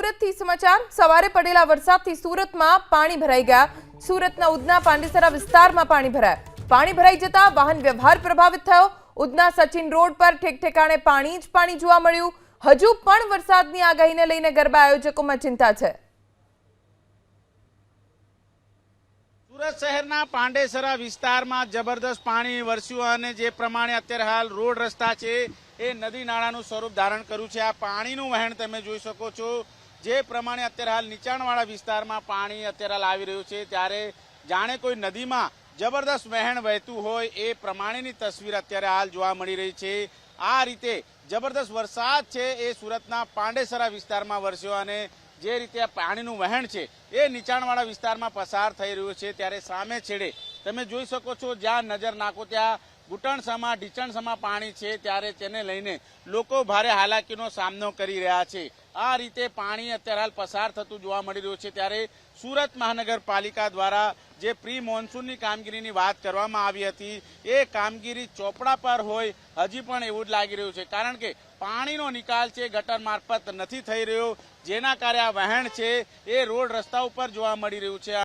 સુરતથી સમાચાર સવારે પડેલા વરસાદથી સુરતમાં પાણી ભરાઈ ગયા। સુરતના ઉધના પાંડેસરા વિસ્તારમાં પાણી ભરાયા। પાણી ભરાઈ જતા વાહન વ્યવહાર પ્રભાવિત થયો। ઉધના સચિન રોડ પર ઠેક ઠેકાણે પાણી જ પાણી જોવા મળ્યું। હજુ પણ વરસાદની આગાહીને લઈને ગરબા આયોજકોમાં ચિંતા છે। સુરત શહેરના પાંડેસરા વિસ્તારમાં જબરદસ્ત પાણી વરસ્યું અને જે પ્રમાણે અત્યારે હાલ રોડ રસ્તા છે એ નદી નાળાનું સ્વરૂપ ધારણ કર્યું છે। આ પાણીનું વહેણ તમે જોઈ શકો છો। જે પ્રમાણે અત્યારે હાલ નીચાણવાળા વિસ્તારમાં પાણી અત્યારે હાલ આવી રહ્યું છે ત્યારે જાણે કોઈ નદીમાં જબરદસ્ત વહેણ વહેતું હોય એ પ્રમાણેની તસવીર અત્યારે હાલ જોવા મળી રહી છે। આ રીતે જબરદસ્ત વરસાદ છે એ સુરતના પાંડેસરા વિસ્તારમાં વરસ્યો અને જે રીતે આ પાણીનું વહેણ છે એ નીચાણવાળા વિસ્તારમાં પસાર થઈ રહ્યું છે ત્યારે સામે છેડે તમે જોઈ શકો છો જ્યાં નજર નાખો ત્યાં ઘૂંટણસમા ઢીચણસમા પાણી છે ત્યારે તેને લઈને લોકો ભારે હાલાકીનો સામનો કરી રહ્યા છે। આ રીતે પાણી અત્યારે હાલ પસાર થતું જોવા મળી રહ્યું છે ત્યારે સુરત મહાનગરપાલિકા દ્વારા જે પ્રી મોન્સૂનની કામગીરીની વાત કરવામાં આવી હતી એ કામગીરી ચોપડા પર હોય હજી પણ એવું જ લાગી રહ્યું છે કારણ કે પાણીનો નિકાલ છે ગટર મારફત નથી થઈ રહ્યો જેના કારણે આ વહેણ છે એ રોડ રસ્તા ઉપર જોવા મળી રહ્યું છે।